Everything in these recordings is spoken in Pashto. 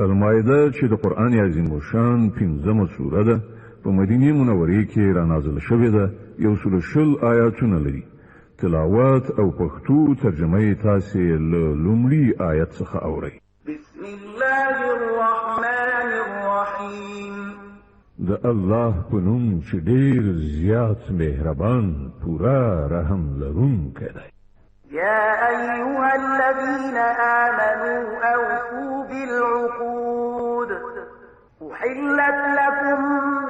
المائده چې د قران عظیم شان 15مه سوره ده په مدینه منوره کې را نازله شوې ده. 120 آیاتونه لري. تلاوت او پښتو ترجمه یې تاسو له لومړي آیت څخه اورئ. بسم الله الرحمن الرحیم. د الله په نوم چې ډېر زیات مهربان پورا رحم لرونکی دی. يا أيها الذين آمنوا أوفوا بالعقود أحلت لكم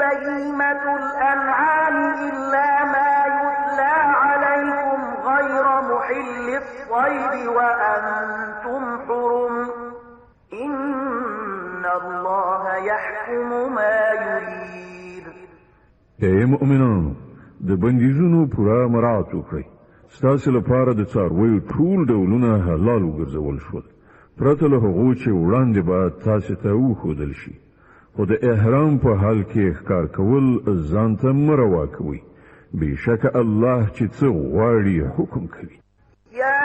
بهيمة الأنعام إلا ما يتلى عليكم غير محل الصيد وأنتم حرم إن الله يحكم ما يريد. اے مؤمنانو د بندیزونو پورا مراعات وکړئ. ستاسو لپاره د څارویو ټول ډولونه حلال وګرځول شول پرته له هغو چې وړاندې به تاسو ته وښودل شي. خو د احرام په حال کې ښکار کول ځان ته مه روا کوئ. بېشکه الله چې څه غواړي حکم کوي. يا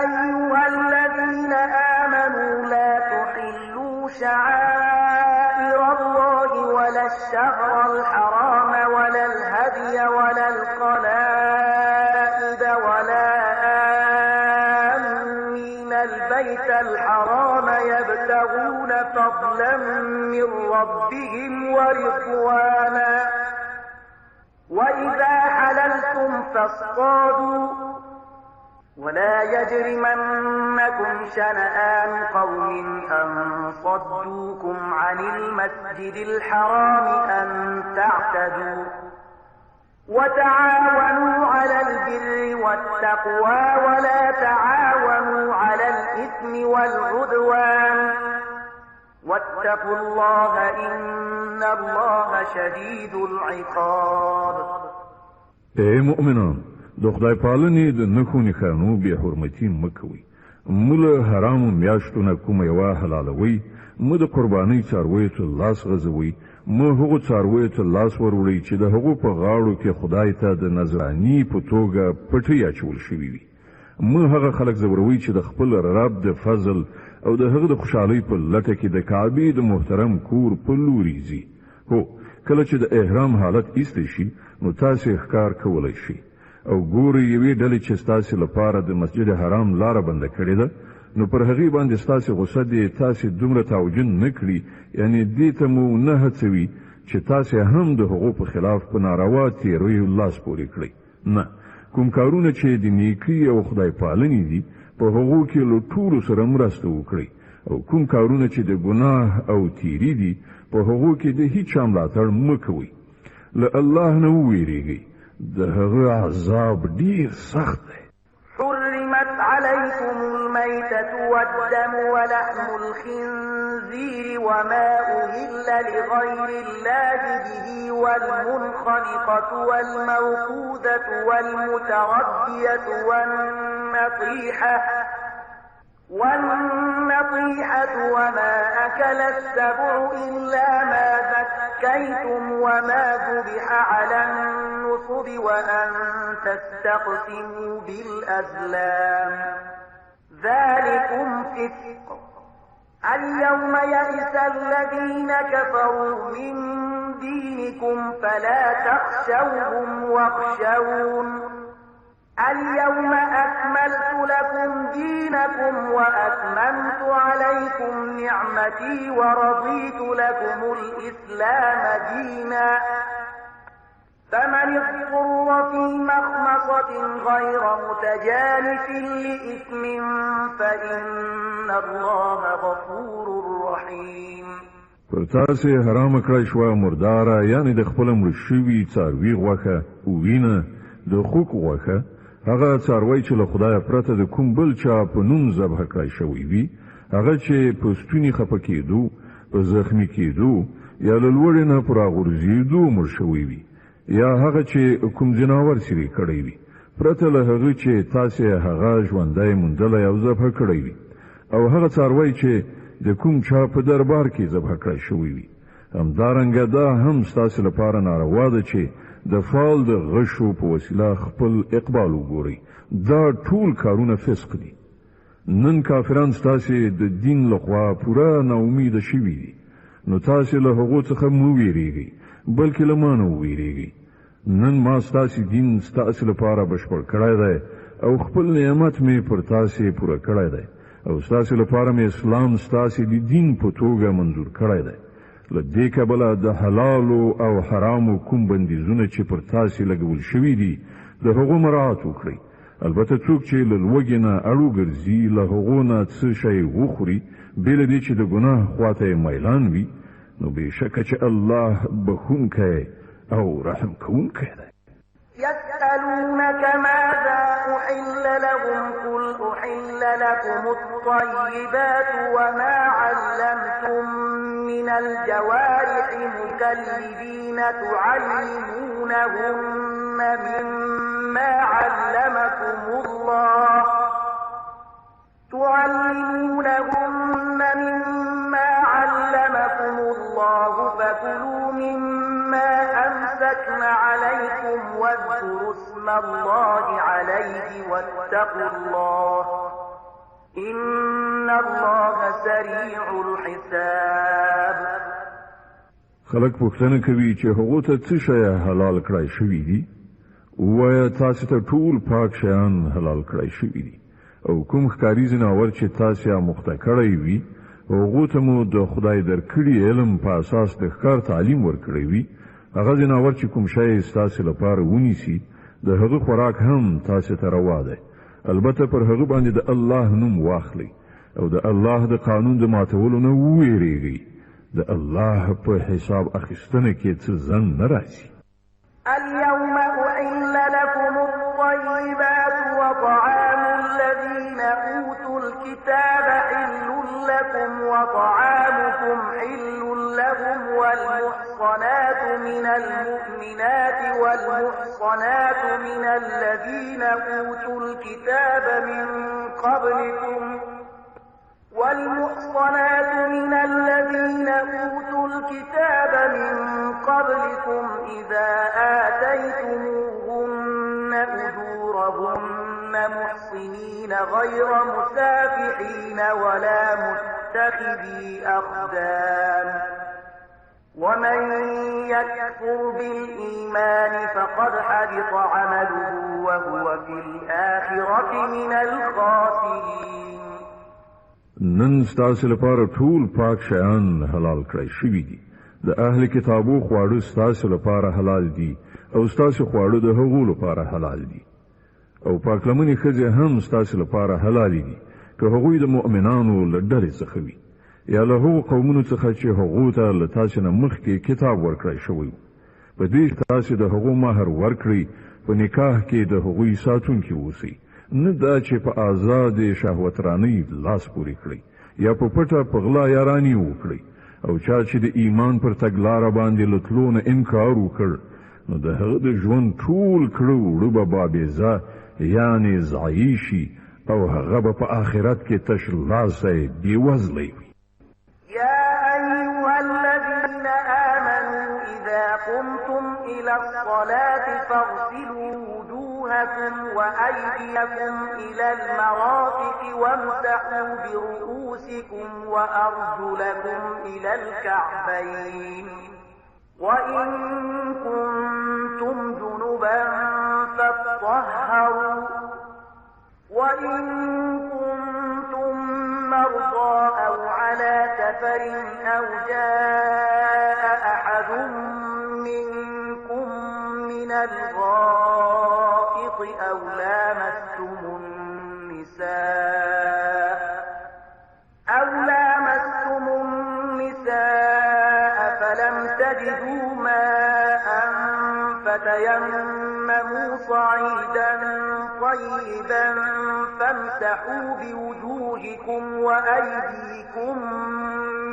أيها الذين آمنوا لا تحلوا شعائر الله ولا الشهر الحرام ولا الهدي ولا القلائد ولا آمين البيت الحرام يبتغون فضلا من ربهم ورضوانا وإذا حللتم فاصطادوا ولا يجرمنكم شنآن قوم أن صدوكم عن المسجد الحرام أن تعتدوا وتعاونوا على البر والتقوى ولا تعاونوا على الإثم والعدوان واتقوا الله إن الله شديد العقاب. اے مؤمنان د خدای پالنې د نښو نښانو بې حرمتي مه کوئ. مه له حرامو میاشتو نه کومه یوه حلالوئ. مه د قربانۍ څارویو ته لاس غځوئ. مه هغو څارویو ته لاس وروړئ چې د هغو په غاړو کې خدای ته د نذراني په توګه پټۍ اچول شوي وي. مه هغه خلک ځوروئ چې د خپل رب د فضل او د هغه د خوشحالۍ په لټه کې د کعبې د محترم کور په لوري ځي. هو کله چې د احرام حالت ایسته شي نو تاسو ښکار کولی شئ او ګورئ یوې ډلې چې ستاسو لپاره د مسجد حرام لاره بنده کړې ده نو پر هغې باندې ستاسو غصه دې تاسو دومره توجه نه کړي، یعنی دې ته مو نه هڅوي چې تاسو هم د هغو په خلاف په ناروا تېریو لاس پورې کړئ. نه، کوم کارونه چې د نیکۍ او خدای پالنې دي په هغو کې له ټولو سره مرسته وکړئ او کوم کارونه چې د ګناه او تیری دي په هغو کې د هیڅ چا ملاتړ مه کوئ. له الله نه وویریږئ، د هغه عذاب ډیر سخت دی. حرمت عليكم الميتة والدم ولحم الخنزير وما أهل لغير الله به والمنخنقة والموقوذة والمتردية والنطيحة وما أكل السبع إلا ما ذكيتم وما ذبح على النصب وأن تستقسموا بالأزلام ذلكم فسق. اليوم يئس الذين كفروا من دينكم فلا تخشوهم واخشون اليوم أكملت لكم دينكم وأتممت عليكم نعمتي ورضيت لكم الإسلام دينا فمن اضطر في مخمصة غير متجانف لإثم فإن الله غفور رحيم. پر تاسو حرام کړی شوه مرداره، یعنی د خپل مړ شوي څاروي غوښه او وینه، د خوک غوښه، هغه څاروی چې له خدای پرته د کوم بل چا په نوم ذبح کړی شوی وي، هغه چې په ستوني خفه کېدو، په زخمی کېدو یا له لوړې نه په راغورځېدو مړ شوی وي، یا هغه چې کوم ځناور سیرې کړی وي پرته له هغه چې تاسو هغه ژوندی موندلی او ذبح کړی وي، او هغه څاروی چې د کوم چا په دربار کې ذبح کړی شوی وي. همدارنګه دا هم ستاسو لپاره ناروا ده چې د فال د غشو په وسیله خپل اقبال وګورئ. دا ټول کارونه فسق دي. نن کافران ستاسې د دین لخوا پوره ناامید شوي دي، نو تاسې له هغو څخه مو ویریږئ بلکې له ما نه وویریږئ. نن ما ستاسې دین ستاسې لپاره بشپړ کړی دی او خپل نعمت مې پر تاسې پوره کړی دی او ستاسې لپاره مې اسلام ستاسې د دین په توګه منظور کړی دی. له دې کبله د حلالو او حرامو کوم بندیزونه چې پر تاسې لګول شوي دي د هغو مراعات وکړئ. البته څوک چې له لوږې نه اړو ګرځي له هغو نه څه شی وخوري بې له دې چې د ګناه خواته یې میلان وي، نو بېشکه چې الله بخونکی او رحم کوونکی دی. يسألونك ماذا أحل لهم قل أحل لكم الطيبات وما علمتم من الجوارح مكلبين تعلمونهن مما علمكم الله فكلوا مما أمسكن عليكم واذكروا اسم الله عليه واتقوا الله إن الله سريع الحساب. خلق پوښتنه کوي چې هغه ته څه شی حلال کړای شوی دي، وایي تاسو ته ټول پاک شیان حلال کړای شوی دي او کوم ښکاري ځناور چې تاسو یې مخته کړی وي هغه ته مو د خدای درکړي علم په اساس د ښکار تعلیم ورکړی وي. هغه ځناور چې کوم شی تاسو لپاره ونیسي د هغه خوراک هم تاسو ته روا ده. البته پر هغه باندې د الله نوم واخلئ او د الله د قانون د ماتولو نه وویریږئ. د الله په حساب اخیستنه کې څه زن نه راځي. اليوم أحل لكم الطيبات وطعام الذين أوتوا الكتاب حل لكم وطعامكم حل لهم والمحصنات من المؤمنات والمحصنات من الذين أوتوا الكتاب من قبلكم إذا آتيتموهن أجورهن محصنين غير مسافحين ولا متخذي أخدان ومن يكفر بالإيمان فقد حبط عمله وهو في الآخرة من الخاسرين. نن ستاسو لپاره ټول پاک شیان حلال کړی شوي دي. د اهل کتابو خواړه ستاسو لپاره حلال دي او ستاسو خواړه د هغو لپاره حلال دي او پاک لمنې ښځې هم ستاسو لپاره حلال دي که هغوی د مؤمنانو له ډلې څخه وي یا له هغو قومونو څخه چې هغو ته له تاسو نه مخکې کتاب ورکړی شوی. په دې تاسو د هغو مهر ورکړئ، په نکاح کې د هغوی ساتونکي اوسئ، نه دا چې په آزاد شهوترانی لاس پورې کړئ یا په پټه په غلا یاراني وکړئ. او چا چې د ایمان پر تګلاره باندې له تلو نه انکار وکړ نو د هغه د ژوند ټول کړه وړه به بابیزه یعنې ضایع شي او هغه به په آخرت کې تش لاسی بېوزلی وي. يا أيها الذين آمنوا إذا قمتم إلى الصلاة فاغسلوا وجوهكم وأيديكم إلى المرافق وامسحوا برؤوسكم وأرجلكم إلى الكعبين وإن كنتم جنبا فاطهروا وإن كنتم مرضى أو على سفر أو جاء أحد منكم من الغائط أو لامستم النساء فلم تجدوا ماء فتيمموا صعيدا طيبا فامسحوا بوجوهكم وأيديكم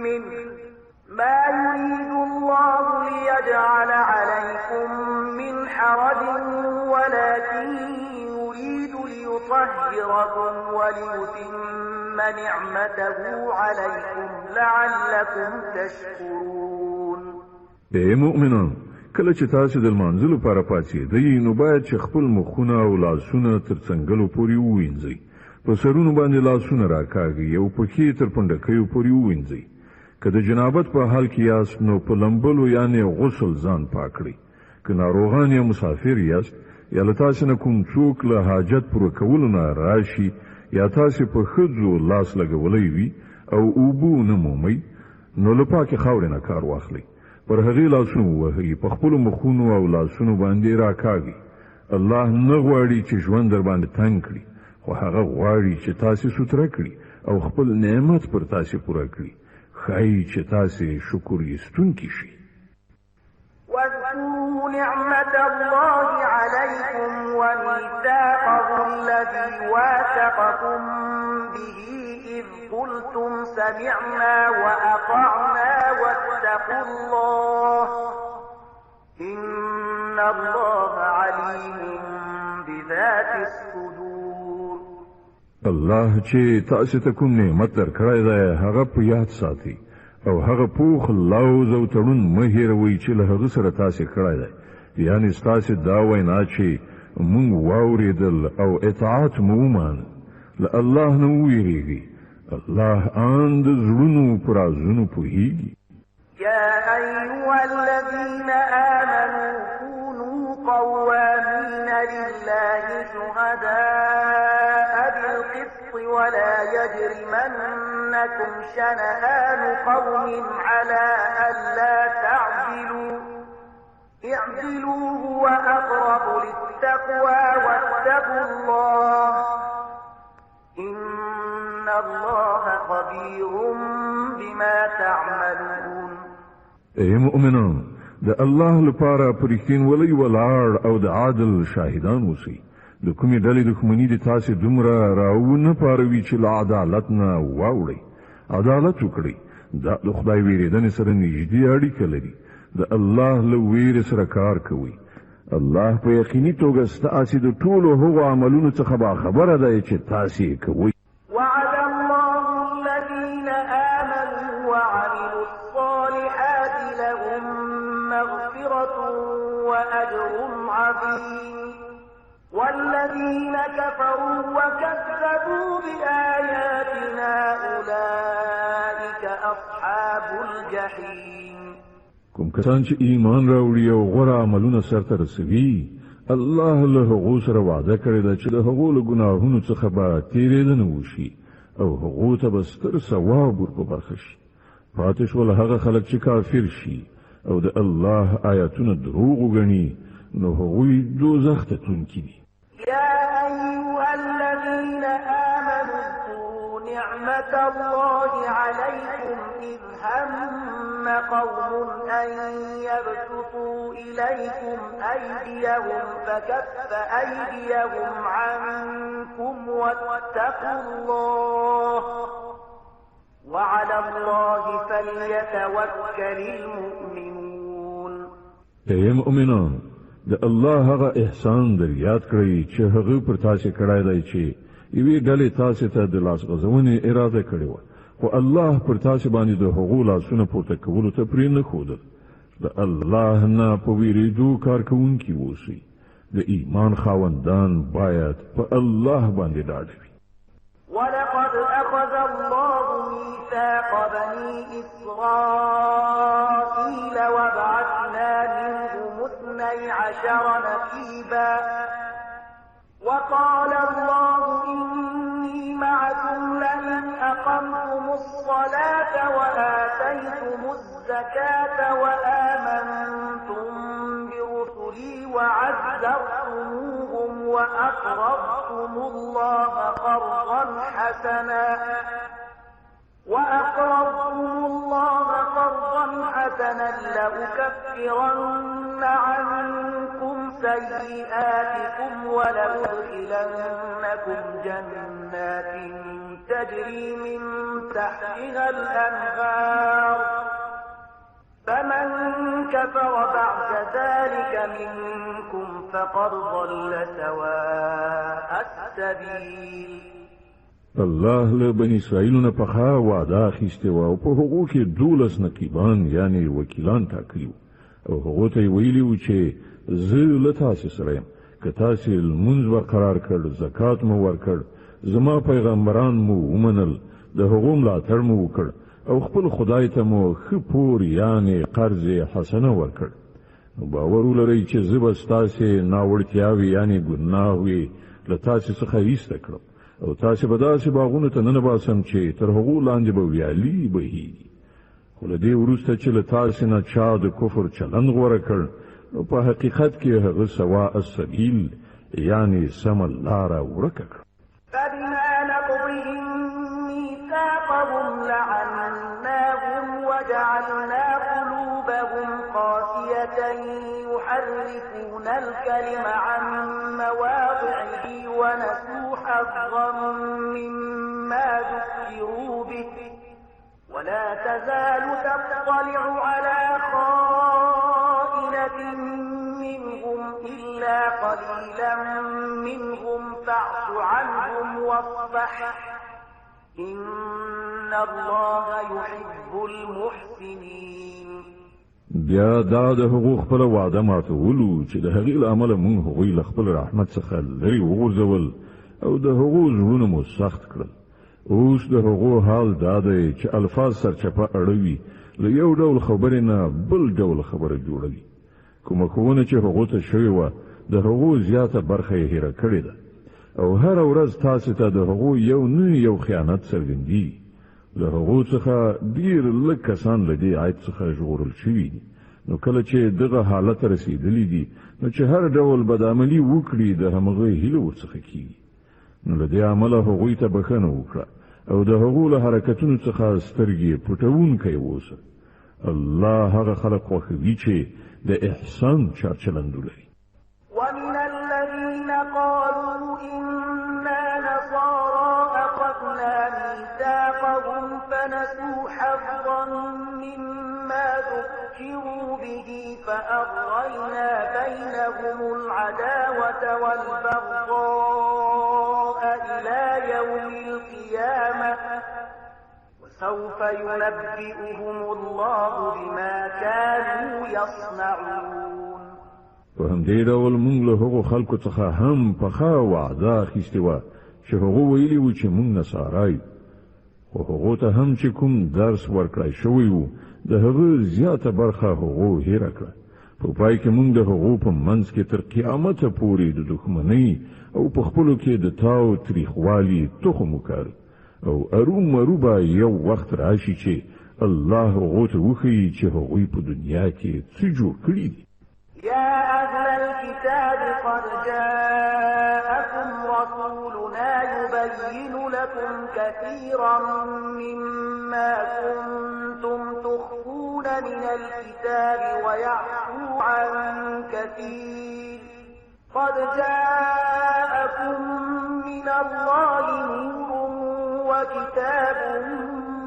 منه ما يريد الله ليجعل عليكم من حرج ولكن يريد ليطهركم وليتم نعمته عليكم لعلكم تشكرون. اے مؤمنان، کله چې تاسو د لمانځلو لپاره پاتې دی نو باید چې خپل مخونه او لاسونه تر څنګلو پورې ووینځئ. په سرونو باندې لاسونه راکاږي او پښې تر پنډکیو پورې ووینځئ. که د جنابت په حال کې یاست نو په لمبلو یعنی غسل ځان پاک کړئ. که ناروغان یا مسافر یاست یا له تاسې نه کوم څوک له حاجت پوره کولو نه راشي یا تاسې په ښځو لاس لګولی وي او اوبو نه مومئ نو له پاکې خاورې نه کار واخلئ. پر هغې لاسونه ووهئ، په خپلو مخونو او لاسونو باندې راکاږئ. الله نه غواړي چې ژوند در باندې تنګ کړي، خو هغه غواړي چې تاسې سوتره کړي او خپل نعمت پر تاسې پوره کړي. ښایي چې تاسې شکر ایستونکي شئ. واذكروا نعمة الله عليكم وميثاقه الذي واثقكم به إذ قلتم سمعنا وأطعنا واتقوا الله إن الله عليم بذات الصدور. الله چې تاسو ته کوم نعمت درکړی دی هغه په یاد ساتئ او هغه پوخ لوز او تړون مه هېروئ چې له هغه سره تاسې کړی دی، یعنې ستاسې دا وینا چې مونږ واورېدل او اطاعت مو ومانه. له الله نه وویرېږئ، الله ان د زړونو په رازونو پوهېږي. يا أيها الذين آمنوا كونوا قوامين لله شهداء بالقسط ولا يجرمنكم شنآن قوم على ألا تعدلوا اعدلوا هو أقرب للتقوى واتقوا الله إن الله خبير بما تعملون. اے مؤمنان، د الله لپاره پرېښتینولۍ ولاړ او د عادل شاهدان اوسئ. د کومې ډلې دښمني د تاسې دومره راونه پاروي چې له عدالت نه واوړئ. عدالت وکړئ، دا د خدای ویرېدنې سره نږدې اړیکه لري. د الله له ویرې سره کار کوئ. الله په یقیني توګه ستاسې د ټولو هغو عملونو څخه باخبره دی چې تاسې یې کوئ. وعد الله الذين آمنوا وعملوا الصالحات لهم مغفرة وأجر عظيم والذين كفروا وكذبوا بآياتنا أولئك أصحاب الجحيم. کوم کسان چې ایمان راوړي او غوره عملونه سرته رسوي الله له هغو سره وعده کړې ده چې د هغو له ګناهونو څخه به تېرېدنه وشي او هغو ته به ستر ثواب ور په برخه شي. پاتې شول هغه خلک چې کافر شي او د الله آیاتونه دروغ وګڼي نو هغوی دوزخ ته تلونکي دي. يا أيها الذين آمنوا اذكروا نعمة الله عليكم إذ هم قوم أن يبسطوا إليكم أيديهم فكف أيديهم عنكم واتقوا الله وعلى الله فليتوكل المؤمنون. اے مؤمنان، د الله هغه احسان در یاد کړئ چې هغه پر تاسو کړای دی چې یوې ډلې تاسو ته د لاس غځونې اراده کړې وه، خو الله پر تاسو باندې د هغو لاسونه پورته کولو ته پرې نه ښودل. د الله نه په ویرېدو کار کوونکي اوسئ. د ایمان خاوندان باید په الله باندې ډاډ وي. ولقد أخذ الله ميثاق بني إسرائيل وبعثنا منهم 12 نقيبا وقال الله إني معكم لئن أقمتم الصلاة وآتيتم الزكاة وآمنتم برسلي وعزرتموهم وأقرضتم الله قرضا حسنا لأكفرن عنكم سيئاتكم ولأدخلنكم جنات تجري من تحتها الأنهار فمن كفر بعد ذلك منكم فقد ضل سواء السبيل. الله له بني اسرائیل نه پخا وعده اخیسته و او په هغو کې 12 نقیبان یعنی وکیلان ټاکلي او هغه ته ویلي و چې زه له تاسو سره یم، که تاسو لمونځ برقرار کړ، زکات مو ورکړ زما پیغمبران مو ومنل، د هغو ملاتړ مو وکړ او خپل خدای ته مو ښه پور یعنی قرض حسنه ورکړ. باور ولرئ چې زه به ستاسې ناوړتیاوې یعنی ګناهوې له تاسې څخه ایسته کړم او تاسې به داسې باغونو ته ننباسم چې تر هغو لاندې به ویالې بهیږي. خو له دې وروسته چې له تاسې نه چا د کفر چلند غوره کړ، نو په حقیقت کې هغه سواء السبیل یعنی سم لاره ورکه کړ. فبما نقضهم ميثاقهم لعناهم وجعلنا قلوبهم قاسية يحرفون الكلم عن مواضعه ونسوا حظا مما ذكروا به ولا تزال تطلع على خائنة منهم إلا قليلا منهم فاعف عنهم واصفح إن الله يحب المحسنين. بیا دا د حقوق خپل وعده ماتولو چې د هغې له امله موږ هغوی له خپل رحمت څخه لرې وغورځول او د هغو زړونه مو سخت کړل. اوس د هغو حال دا دی چې الفاظ سرچپه اړوي، له یو ډول خبرې نه بل ډول خبره جوړوي. کومه ښوونه چې هغو ته شوې وه د هغو زیاته برخه یې هیره کړې ده او هره ورځ تاسې ته د هغو یو نه یو خیانت څرګندېږي. له هغو څخه ډېر لږ کسان له دې عیب څخه ژغورل شوي دي. نو کله چې دغه حالت رسېدلي دي نو چې هر ډول بدعملي وکړي د همغه هیله ورڅخه کېږي. نو له دې عمله هغوی ته بښنه وکړه او د هغو له حرکتونو څخه سترګې پټوونکی اوسه. الله هغه خلق خوښوي چې د احسان چارچلند ولري. ومن الذين قالوا إنا نصارى أخذنا ميثاقهم فنسوا حظا مما ذكروا به فأغرينا بينهم العداوة والبغضاء إلى يوم القيامة وسوف ينبئهم الله بما كانوا يصنعون. په همدې ډول موږ له هغو خلکو څخه هم پخه وعده اخیستې وه چې هغو ویلي وو چې موږ نصارا یو، خو هغو ته هم چې کوم درس ورکړی شوی وو د هغه زیاته برخه هغو هیره کړه. په پای کې موږ د هغو په منځ کې تر قیامته پورې د دښمنۍ او په خپلو کې د تاو تریخوالي تخم وکړ او ارومرو به یو وخت راشي چې الله هغو ته وښیي چې هغوی په دنیا کې څه جوړ کړي دي. يا أهل الكتاب قد جاءكم رسولنا يبين لكم كثيرا مما كنتم تخفون من الكتاب ويعفو عن كثير قد جاءكم من الله نور وكتاب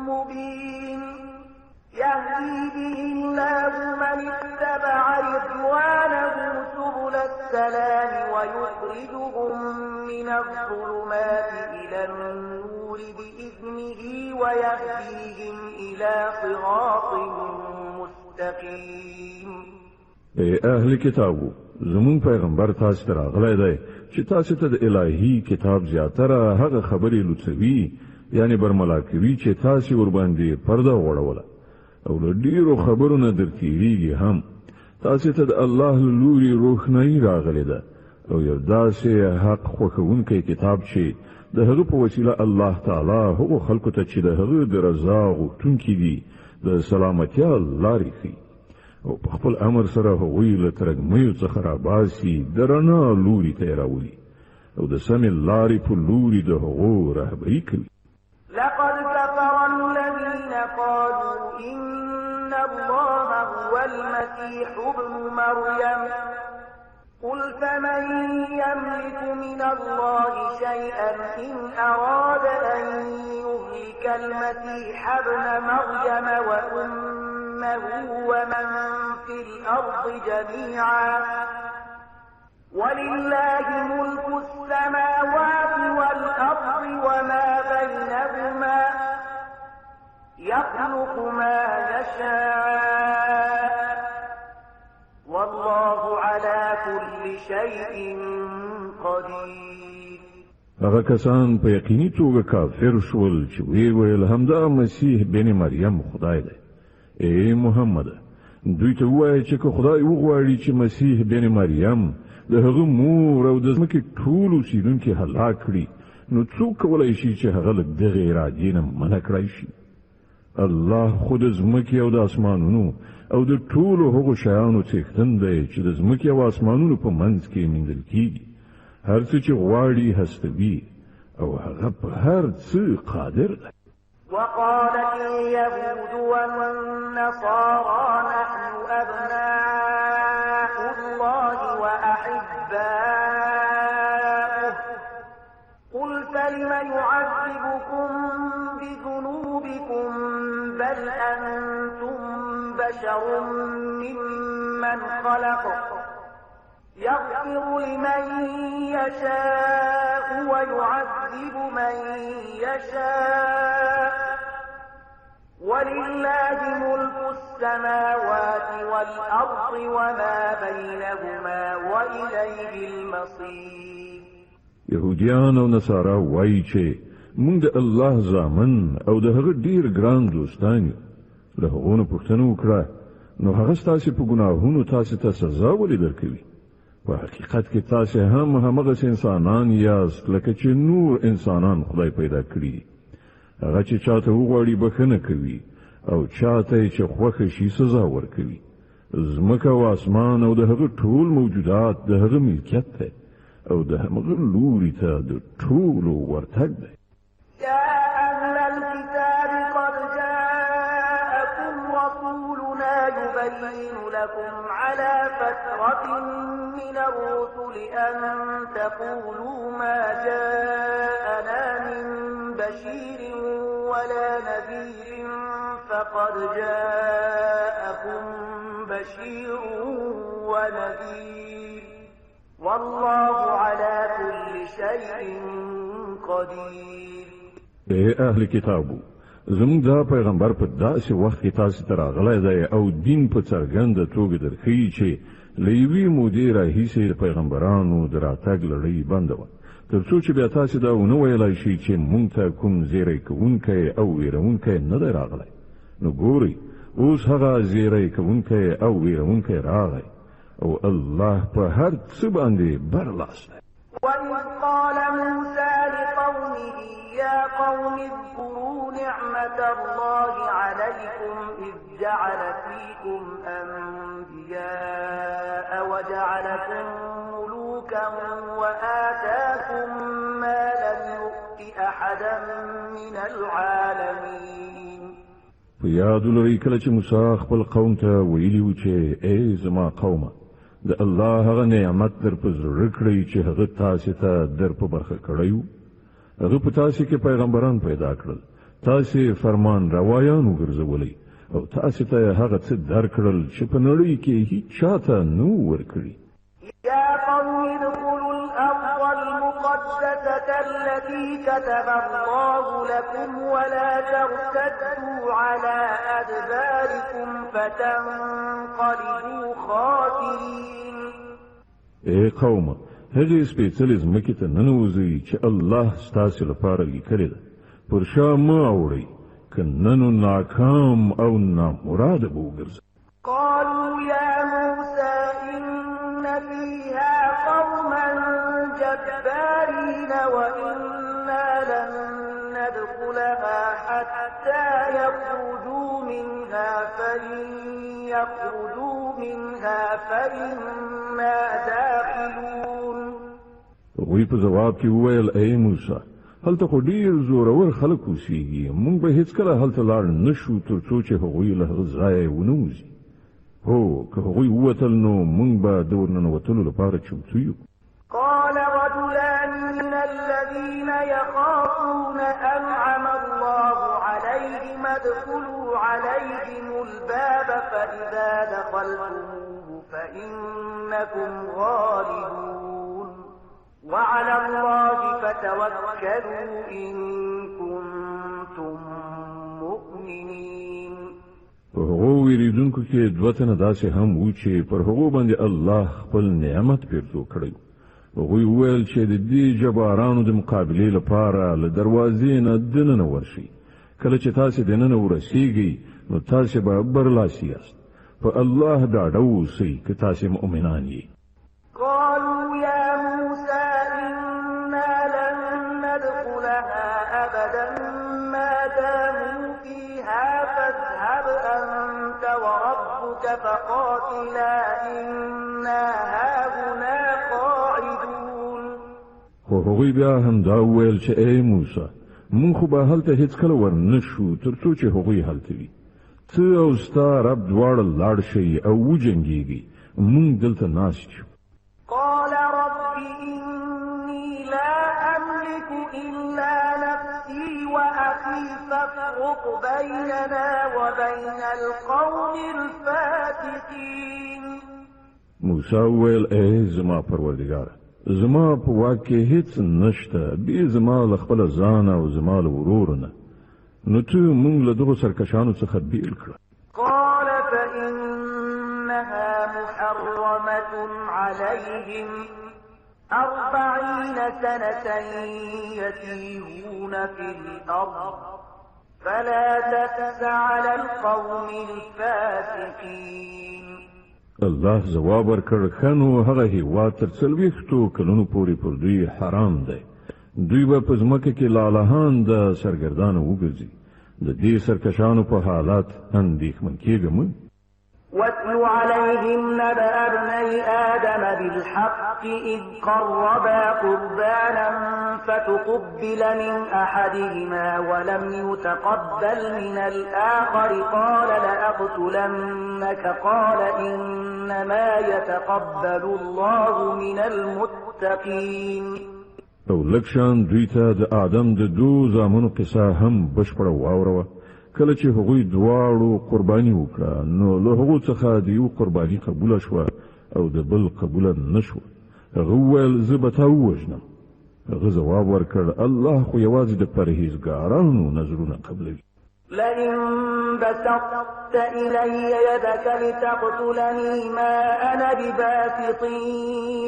مبين يهدي به الله من اتبع رضوانه سبل السلام ويخرجهم من الظلمات إلى النور بإذنه ويهديهم إلى صراط مستقيم. ای اهل کتابو، زمون پیغمبر تاسو ته راغلی دی چې تاسو ته د الهي کتاب زیاتره هغه خبرې لوڅوي یعنی برملا کوي چې تاسو ور باندې پرده وړوله او له ډیرو خبرونو درتیریږي. هم تاسو ته د الله لوري روښنايي راغلی ده او یو داسې حق خوښونکی کتاب چې د هغه په وسیله الله تعالی هغو خلکو ته چې د هغه د رضا غوښتونکي دي د سلامتیا لارې ښیي او په خپل امر سره هغوی له ترږمیو څخه راباسي د رڼا لوري ته یې راولي او د سمې لارې په لوري د هغو رهبري کوي. لقد كفر الذين قالوا إن الله هو المسيح ابن مريم قل فمن يملك من الله شيئا إن أراد أن يهلك المسيح ابن مريم وأمه ومن في الأرض جميعا ولله ملك السماوات والأرض وما بينهما يخلق ما يشاء والله على كل شيء قدير. هغه کسان په یقیني توګه کافر شول چې وی ویل همدا مسیح بن مریم خدای دی. ای محمد دوی ته وایي چې خدای وغواړي چې مسیح بن مریم د هغه مور او د ځمکې ټول اوسیدونکي هلاک کړي نو څوک کولی شي چې هغه له دغې ارادې نه منع کړی شي؟ الله خود ځمکې او د اسمانونو او د ټولو هغو شیانو څښتن دی چې د ځمکې او اسمانونو په منځ کې موندل کیږي. هر څه چې غواړي هستوي او هغه په هر څه قادر دی. وقالت اليهود والنصارى نحن أبناء الله وأحباؤه قل فلم يعذبكم بذنوبكم بل أنتم بشر ممن خلق يغفر لمن يشاء ويعذب من يشاء ولله ملك السماوات والأرض وما بينهما وإليه المصير. يهوديان او نصارا وایي چې موږ د الله زامن او د هغه ډیر ګران دوستان یو. له هغو نه پوښتنه وکړه نو هغه ستاسې په ګناهونو تاسې ته سزا ولې درکوي؟ په حقیقت کې تاسې هم همغسې انسانان یاست لکه چې نور انسانان خدای پیدا کړي. هغه چې چاته وغواړي بخښنه کوي او چاته چې خوښه شي سزا ورکوي. ځمکه او اسمان او د هغه ټول موجودات د هغه ملکیت دی او د هغه لوري ته د ټولو ورتګ دی. يا أهل الكتاب قد جاءكم رسولنا يبين لكم على فترة من الرسل أن تقولوا ما جاءنا من بشير ولا نذير فقد جاءكم بشير ونذير والله على كل شيء قدير. اے اهل کتابو زموږ دا پیغمبر په داسې وخت کې تاسو ته راغلی دی او دین په څرګنده توګه درښیي چې له یوې مودې راهیسې د پیغمبرانو د راتګ لړۍ بنده وه تر څو چې بیا تاسې دا ونه ویلی شي چې موږ ته کوم زیری کوونکی او ویرونکی نه دی راغلی. نو ګورئ اوس هغه زیری کوونکی او ویرونکی راغی او الله په هر څه باندې برلاس دی. وإذ قال موسى لقومه يا قوم اذكروا نعمة الله عليكم إذ جعل فيكم أنبياء وجعلكم ملوكا وآتاكم ما لم يؤت أحدا من العالمين. په یاد لرئ کله چې موسی خپل قوم ته ویلي و چې ای زما قومه د الله هغه نعمت در په زړه کړئ چې هغه تاسې ته در په برخه کړی و. هغه په تاسې کې پیغمبران پیدا کړل، تاسې فرمان روایان وګرځولئ او تاسې ته هغه څه درکړل چې په نړۍ کې هیڅ چاته نه ورکړي. يا قوم ادخلوا الأرض المقدسة التي كتب الله لكم ولا ترتدوا على أدباركم فتنقلبوا خاسرين. اے قوم هغه سپېڅلې ځمکې ته ننوځئ چې الله ستاسې لپاره لیکلې ده، پر شا مه اوړئ که نه نو ناکام او نامراده به وګرځئ. قالوا يا موسى إن فيها قوما جبارين وإنا لن ندخلها حتى يخرجوا منها فإن يخرجوا منها فإنا داخلون. وی په جواب کې وویل ای موسی هلته خو ډیر زورور خلک اوسېږي، موږ به هیڅکله هلته لاړ نه شو تر څو چې هغوی له هغه ځایه ونه وځي. هو که هغوی ووتل نو موږ به د ورننوتلو لپاره چمتو یو. قال رجلان من الذين يخافون أنعم الله عليهم ادخلوا عليهم الباب فإذا دخلتموه فإنكم غالبون وعلى الله فتوكلوا إن كنتم مؤمنين. په هغو ویریدونکو کې دوه تنه داسې هم و چې پر هغو باندې الله خپل نعمت پیرزو کړی. هغوی ویل چې د دې جبارانو د مقابلې لپاره له دروازې نه دننه ورشي. کله چې تاسو دننه ورسیږئ نو تاسو به برلاسي یاست. په الله ډاډه اوسئ که تاسو مؤمنان یئ. قالوا يا موسى إنا لن ندخلها أبدا ما داموا فيها فاذهب أنت وربك فقاتلا إنا هاهنا قاعدون. خو هغوی بیا هم دا وویل چې ای موسی مونږ خو به هلته هیڅکله ورنشو تر څو چې هغوی هلته وي. ته او ستا رب دواړه لاړ شئ او وجنګېږئ، مونږ دلته ناست یو. قال رب إني لا أملك إلا نفسي وأخي فافرق بيننا وبين القوم الفاسقين. موسی وویل ای زما پروردګاره زما په واک کې هیڅ نشته بې زما له خپل ځان او زما له ورور نه، نو ته مونږ له دغو سرکشانو څخه بیل کړه. قال فإنها محرمة عليهم 40 سنة يتيهون في الأرض فلا تأس على القوم الفاسقين. الله جواب ورکړ خنو هغه هیواد تر 40 کلونو پورې پر دوی حرام دی. دوی به په ځمکه کې لالهان د سرګردانه وګرځي. د دې سرکشانو په حالات اندېښمن کېږم. واتل عليهم نبأ ابني آدم بالحق إذ قربا قربانا فتقبل من أحدهما ولم يتقبل من الآخر قال لأقتلنك قال إنما يتقبل الله من المتقين. او لکشان دوی ته د آدم د دو زامنو قصه هم بشپړه واوروه. کله چې هغوی دواړو قرباني وکړه نو له هغو څخه د یو قرباني قبوله شوه او د بل قبوله نشوه. هغه وویل زه به تا ووژنم. هغه ځواب ورکړ الله خو یوازې د پرهیزګارانو نظرونه قبلوي. لئن بسطت إلي يدك لتقتلني ما أنا بباسط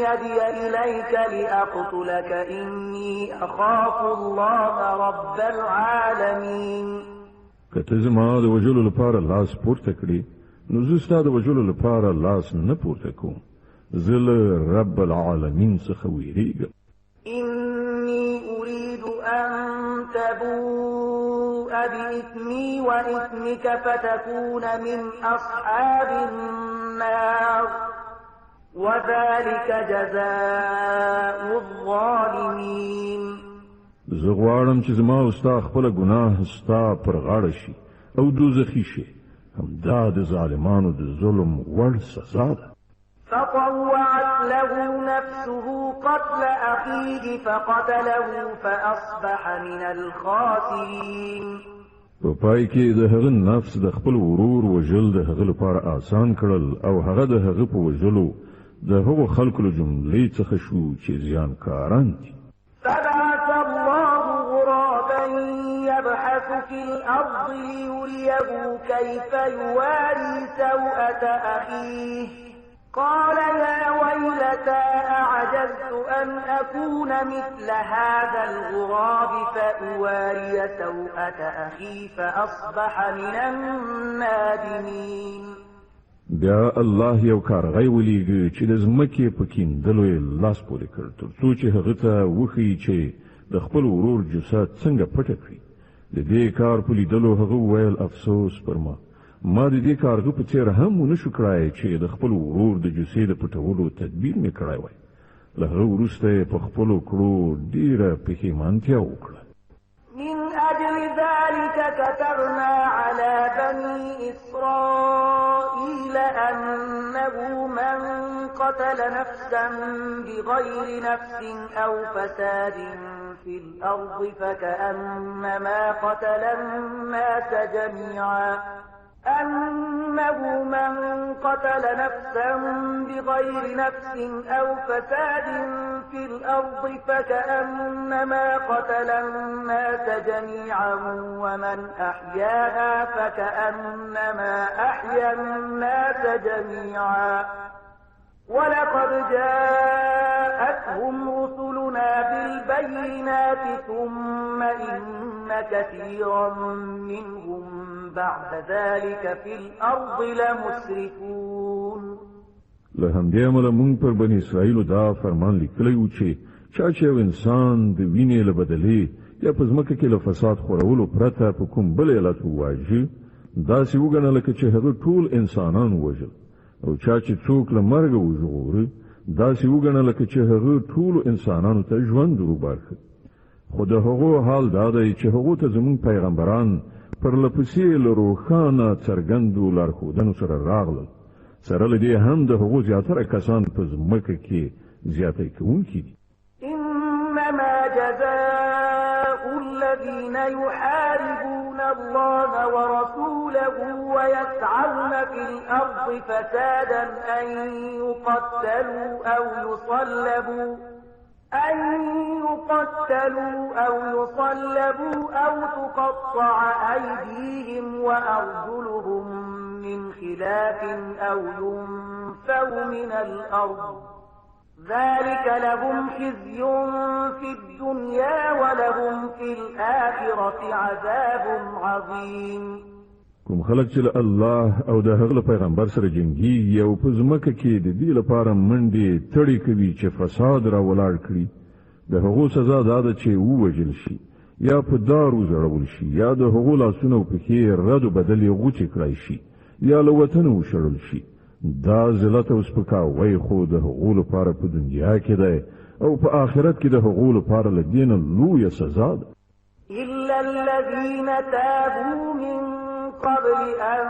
يدي إليك لأقتلك إني أخاف الله رب العالمين. که ته زما د وژلو لپاره لاس پورته کړې نو زه ستا د وژلو لپاره لاس نه پورته کوم. زه له رب العالمین څخه ویریږم. إني أريد أن تبوء بإثمي وإثمك فتكون من أصحاب النار وذلك جزاء الظالمين. زه غواړم چې زما او ستا خپله ګناه ستا پر غاړه شي او دوزخي شي. همدا د ظالمانو د ظلم وړ سزا ده. فطوعت له نفسه قتل أخيه فقتله فأصبح من الخاسرين. په پای کې د هغه نفس د خپل ورور وژل د هغه لپاره آسان کړل او هغه د هغه په وژلو د هغو خلکو له جملې څخه شو چې زیانکاران دي. فبعث الله غرابا يبحث في الأرض ليريه كيف يواري سوءة أخيه قال يا ويلتى أعجزت أن أكون مثل هذا الغراب فأواري سوءة أخي فأصبح من النادمين. بیا الله یو کارغی ولیږي چې د ځمکې په کیندلو یې لاس پورې کړ تر څو چې هغه ته وښیي چې د خپل ورور جسد څنګه پټه کړي. د دې کار په لیدلو هغه وویل افسوس پر ما د دې کارغه په څېر هم ونه شو کړای چې د خپل ورور د جسد د پټولو تدبیر مې کړی وای. له هغه وروسته یې په خپلو کړو ډېره پښیمانتیا وکړه. من أجل ذلك كتبنا على بني إسرائيل أنه من قتل نفسا بغير نفس أو فساد في الأرض فكأنما قتل الناس جميعا أنه من قتل نفسا بغير نفس أو فساد في الأرض فكأنما قتل الناس جميعا ومن أحياها فكأنما أحيا الناس جميعا ولقد جاءت جاءتهم رسلنا بالبينات ثم إن كثيرا منهم بعد ذلك في الأرض لمسرفون. له همدې امله مونږ پر بني اسرائیلو دا فرمان لیکلی و چې چا چې یو انسان د وینې له بدلې یا په ځمکه کې له فساد خورولو پرته په کوم بل علت وواژه داسې وګڼه لکه چې هغه ټول انسانان ووژل، او چا چې څوک له مرګه وژغوره داسې وګڼه لکه چې هغه ټولو انسانانو ته ژوند وروبار کړ. خو د هغو حال دا دی چې هغو ته زموږ پیغمبران پرلپسې له روښانه څرګندو لارښودنو سره راغلل، سره له دې هم د هغو زیاتره کسان په ځمکه کې زیاتی کوونکي دي. إنما جزاء الذين يحاربون الله ورسوله ويسعون في الأرض فسادا أن يقتلوا أو يصلبوا أو تقطع أيديهم وأرجلهم من خلاف أو ينفوا من الأرض ذلك لهم خزي في الدنيا ولهم في الآخرة عذاب عظيم. کوم خلک چې الله او د هغه پیغمبر سره جنگي او په ځمکه کې د دې لپاره منډې تړي کوي چې فساد را ولاړ کړي، د هغو سزا دا ده چې ووژل شي یا په دارو زړول شي یا د هغو لاسونه او پښې رد و بدل یې غوڅې کړای شي یا له وطنه وشړل شي. دا ذلت او سپکاوی خو د هغو لپاره په دنیا کې ده او په آخرت کې د هغو لپاره له دې نه لویه سزا ده. إلا الذين تابوا من قبل أن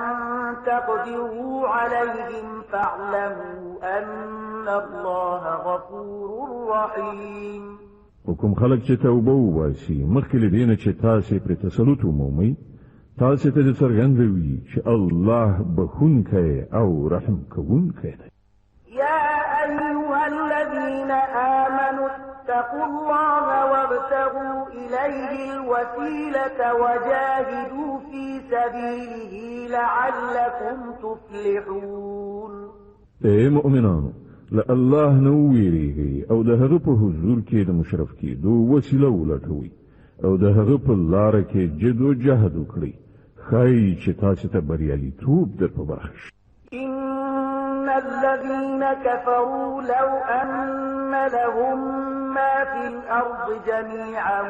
تقدروا عليهم فاعلموا أن الله غفور رحيم. وکم خلق چې توبه وباسي مخکې له دې نه چې تاسې پرې تسلط ومومئ، تاسې ته دې څرګندوي چې الله بخونکی او رحم کوونکی دی. يا أيها الذين آمنوا اتقوا الله وابتغوا إليه الوسيلة وجاهدوا في سبيله لعلكم تفلحون. اے مؤمنانو، له الله نه ویریږئ او د هغه په حضور کې د مشرف کېدو وسیله ولټوئ او د هغه په لاره کې جد و جهد وکړئ، ښایي چې تاسو ته بریالیتوب در په برخه شي. إن الذين كفروا لو أن لهم ما في الأرض جميعا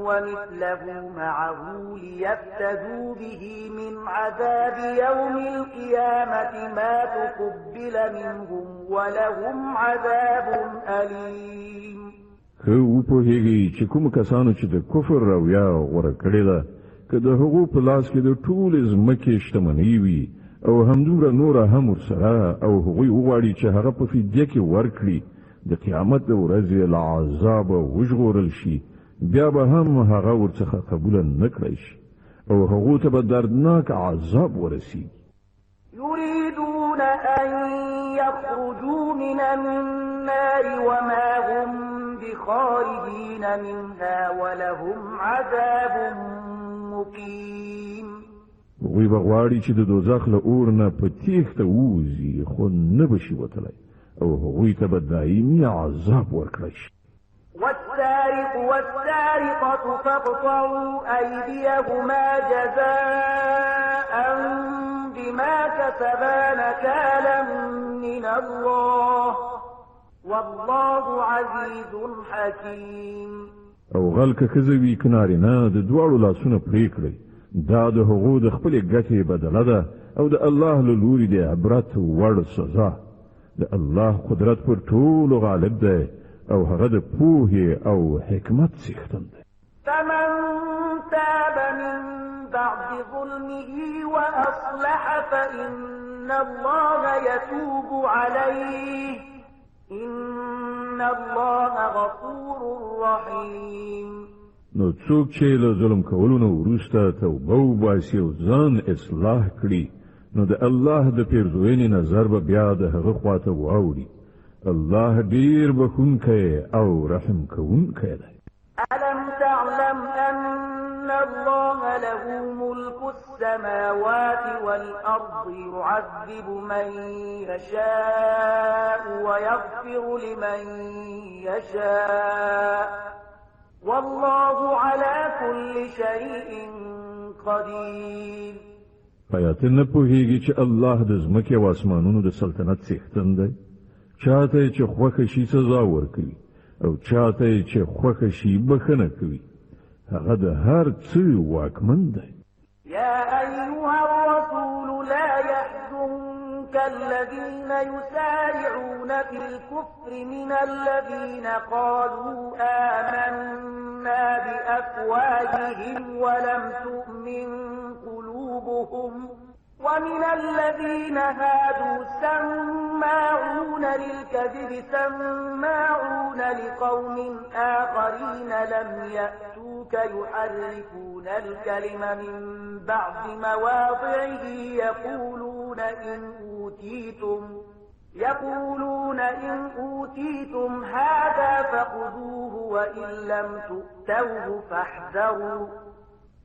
ومثله معه ليفتدوا به من عذاب يوم القيامة ما تقبل منهم ولهم عذاب أليم. خو په هغه چې کوم کسانو چې د کفر رویا غوړه کړې ده، که د هغو په لاس کې د ټول ځمکې شتمنۍ وي او همدومره نوره هم ورسره او هغوی وغواړي چې هغه په فدیه کې ورکړي، د قیامت د ورځې له عذابه وژغورل شي، بیا به هم هغه ورڅخه قبوله نه کړی شي او هغو ته به دردناک عذاب ورسیږي. يريدون أن يخرجوا من النار وما هم بخارجين منها ولهم عذاب مقيم. هغوی به غواړي چې د دوزخ له اور نه په تیښته ووځي خو نه به شي وتلی او هغوی ته به دایمي عذاب ورکړی شي. والسارق والسارقة فاقطعوا أيديهما جزاء بما كسبا نكالا من الله والله عزيز حكيم. او غل که ښځه وي که نارینه د دواړو لاسونه پرې کړئ، دا د هغو د خپلې ګټې بدله ده او د الله له لوري د عبرت وړ سزا. د الله قدرت پر ټولو غالب دی او هغه د پوهې او حکمت څښتن دی. فمن تاب من بعد ظلمه وأصلح فإن الله يتوب عليه إن الله غفور رحيم. نو څوک چې له ظلم کولو نه وروسته توبه وباسي او ځان اصلاح کړي، نو د الله د پیرزوینې نظر به بیا د هغه خواته واوړي. الله ډیر بخونکی او رحم کوونکی دی. ألم تعلم أن الله وله ملك السماوات والأرض يعذب من يشاء ويغفر لمن يشاء والله على كل شيء قدير. آیاتن پوهیږي چې الله د ځمکې او اسمانونو د سلطنت څښتن دی، چاته چې خوښه شي سزا ورکوي او چاته چې خوښه شي بخښنه کوي، هغه د هر څه واکمن دی. يا أيها الرسول لا يحزنك الذين يسارعون في الكفر من الذين قالوا آمنا بأفواههم ولم تؤمن قلوبهم ومن الذين هادوا سماعون للكذب سماعون لقوم آخرين لم يأتوك يحرفون الكلم من بعد مواضعه يقولون إن أوتيتم هذا فخذوه وإن لم تؤتوه فاحذروا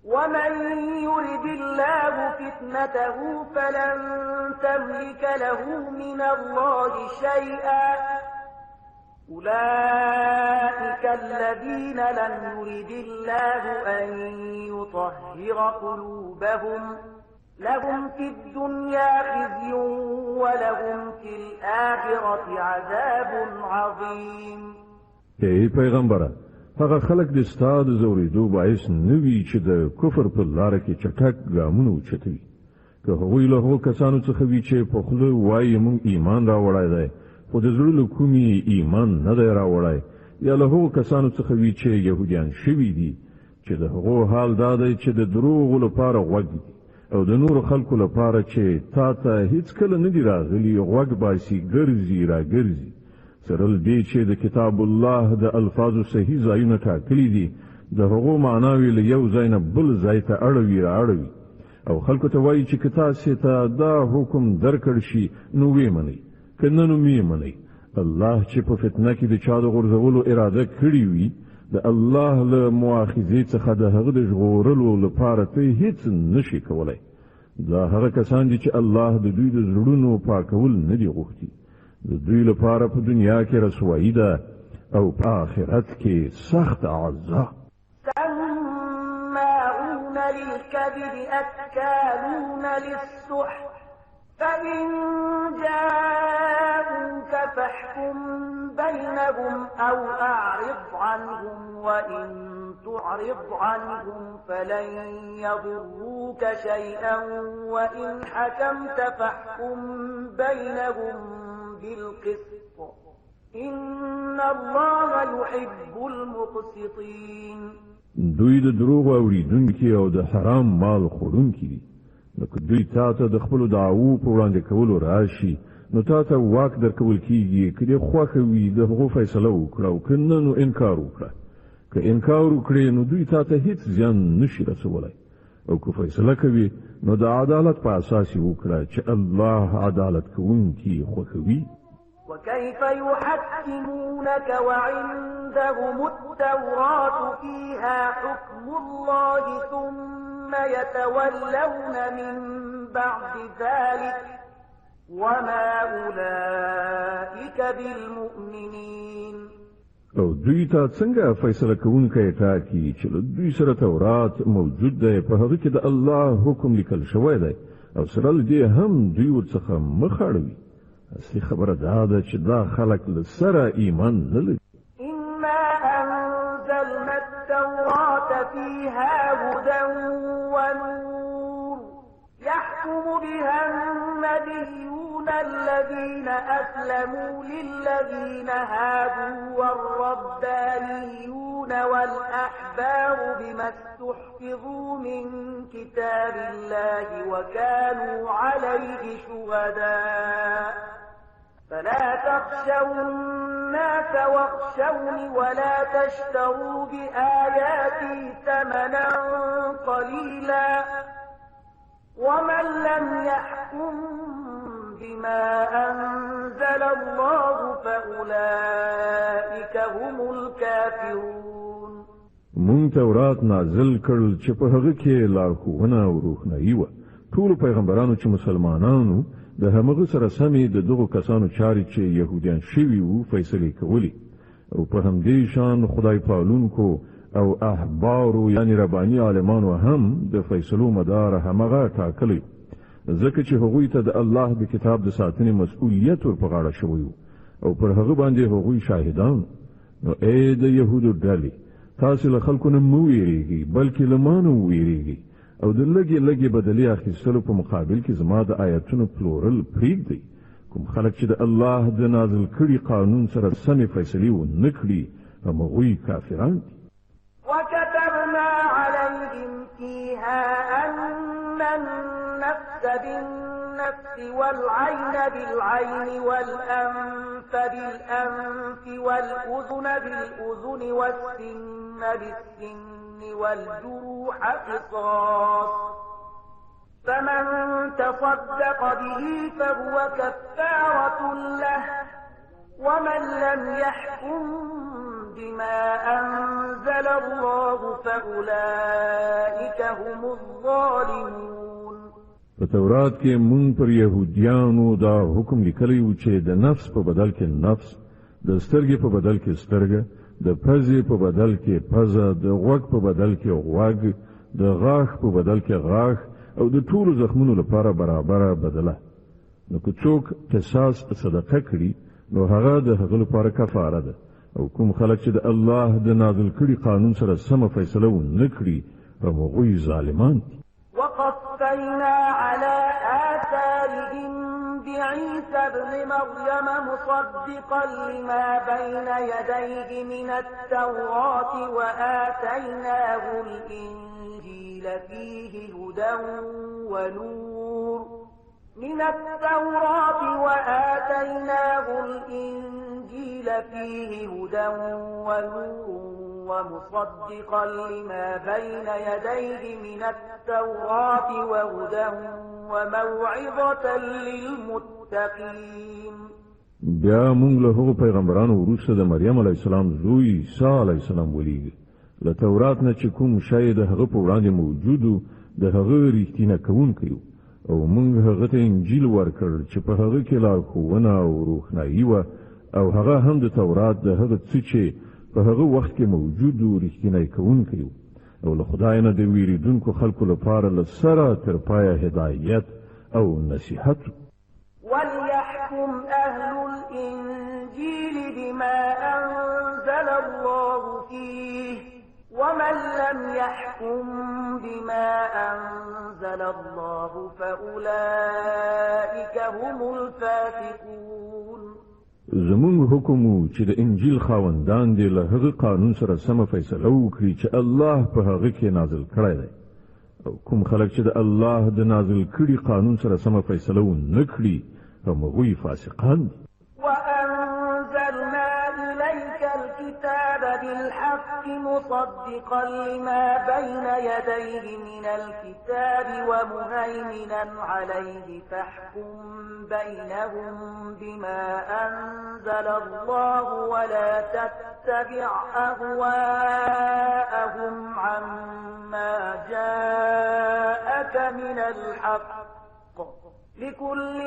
ومن يرد الله فتنته فلن تملك له من الله شيئا أولئك الذين لم يرد الله أن يطهر قلوبهم لهم في الدنيا خزي ولهم في الآخرة عذاب عظيم. ای پیغمبره، هغه خلک د ستا د زورېدو باعث نه وي چې د کفر په لاره کې چټک ګامونه اوچتوي. که هغوی له هغو کسانو څخه وي چې په خوله وایي موږ ایمان راوړی دی خو د زړه له کومې ایمان نه دی راوړی، یا له هغو کسانو څخه وي چې یهودیان شوي دي چې د هغو حال دا دی چې د دروغو لپاره غوږ دي او د نورو خلکو لپاره چې تا ته هیڅکله نه دي راغلي غوږ باسي ګرځي راګرځي، سره له دې چې د کتاب الله د الفاظو صحیح ځایونه ټاکلي دي، د هغو معناوې له یو ځای نه بل ځای ته اړوي رااړوي او خلکو ته وایي چې که تاسې ته دا حکم درکړ شي نو ویې منئ، که نه نو مې منئ. الله چې په فتنه کې د چا د غورځولو اراده کړې وي، د الله له مؤاخذې څخه د هغه د ژغورلو لپاره ته هیڅ نشي کولی. دا هغه کسان دي چې الله د دوی د زړونو پاکول نه دي غوښتي، د دوی لپاره په دنیا کې رسوایی ده او په آخرت کې سخت عذاب. سماعون للكذب أكالون للسحت فإن جاءوك فاحكم بينهم أو أعرض عنهم وإن تعرض عنهم فلن يضروك شيئا وإن حكمت فاحكم بينهم بالقسط إن الله يحب المقسطين. دوی د دروغ اوریدونکي او د حرام مال خورونکي دي، نو که دوی تا ته د خپلو دعوو په وړاندې کولو راشي نو تا ته واک درکول کیږي که دې خوښه وي د هغو فیصله وکړه او که نه نو انکار وکړه. که انکار وکړې نو دوی تا ته هیڅ زیان نشي رسولی او که فیصله کوي نو د عدالت په اساس یې وکړه چې الله عدالت کوونکي خوښوي. وكيف يحكمونك وعندهم التوراة فيها حكم الله ثم يتولون من بعد ذلك وما أولئك بالمؤمنين. او دوی ته څنګه فیصله کوونکی ټاکي چې له دوی سره تورات موجود دی، په هغه کې د الله حکم لیکل شوی دی او سره له دې هم دوی ورڅخه مخ اړوي. اصلي خبره دا ده چې دا خلک له سره ایمان نه لري. إنا أنزلنا التوراة فيها هدى ونور يحكم بها النبيون الذين أسلموا للذين هادوا والربانيون والأحبار بما استحفظوا من كتاب الله وكانوا عليه شهداء فلا تخشوا الناس واخشوني ولا تشتروا بآياتي ثمنا قليلا ومن لم يحكم بما أنزل الله فأولئك هم الكافرون. مونږ تورات نازل کړل چې په هغه کې لارښوونه او روښنايي وه. ټولو پیغمبرانو چې مسلمانانو د همغه سره سمې د دغو کسانو چارې چې يهوديان شوي وو فیصلې کولې، او په همدې شان خدای پالونکو او احبارو یعنی رباني عالمانو هم د فیصلو مدار همغه ټاکلی، ځکه چې هغوی ته د الله د کتاب د ساتنې مسؤلیت ور په غاړه شوی وو او پر هغه باندې هغوی شاهدان. نو اے د يهودو ډلې، تاسو له خلکو نه مو ویریږئ بلکې له ما نه ویریږئ، او د لږې بدلې اخیستلو په مقابل کې زما د آیتونو پلورل پرېږدئ. کوم خلک چې د الله د نازل کړي قانون سره سمې فیصلې ونه کړي همغوی کافران دي. وكتبنا عليهم فيها أن النفس بالنفس والعين بالعين والأنف بالأنف والأذن بالأذن والسن بالسن والجروح قصاص، فمن تصدق به فهو كفارة له، ومن لم يحكم بما أنزل الله فأولئك هم الظالمون. په تورات کې مونږ پر يهوديانو دا حکم لیکلی و چې د نفس په بدل کې نفس، د سترګې په بدل کې سترګه، د پزې په بدل کې پزه، د غوږ په بدل کې غوږ، د غاښ په بدل کې غاښ، او د ټولو زخمونو لپاره برابره بدله. نو که څوک قصاص صدقه کړي نو هغه د هغه لپاره کفاره ده، او کوم خلک چې د الله د نازل کړي قانون سره سم فیصله ونه کړي هغوی ظالمان دي. وقفينا على آثارهم بعيسى ابن مريم مصدقا لما بين يديه من التوراة وآتيناه الإنجيل فيه هدى ونور من التوراة وآتيناه الإنجيل فيه هدى ونور ومصدقا لما بين يديه من التوراة وهدى وموعظة للمتقين. بیا مونږ له هغو پیغمبرانو وروسته د مریم علیه السلام زوی عیسی علیه السلام ولیږه. له تورات نه چې کوم شی د هغه په وړاندې موجود د هغه رښتینه کوونکی و، او مونږ هغه ته انجیل ورکړ چې په هغه کې لارښوونه او روښنايي وه، او هغه هم د تورات د هغه څه چې په هغه وخت کې موجود و رښتینی کوونکی و، او له خدای نه د ویریدونکو خلکو لپاره له سره تر پایه هدایت او نصیحت. وليحكم أهل الإنجيل بما أنزل الله فيه، ومن لم يحكم بما أنزل الله فأولئك هم الفاسقون. زمونږ حکم چې د انجیل خاوندان دي له هغه قانون سره سم فیصله وکړي چې الله په هغه کې نازل کړی دی، او کوم خلک چې د الله د نازل کړي قانون سره سم فیصله ونه کړي همغوی فاسقان دي. وأنزلنا إليك الكتاب بالحق مصدقا لما بين يديه من الكتاب ومهيمنا عليه، فاحكم بينهم بما أنزل الله ولا تتبع أهواءهم عما جاءك من الحق، لكل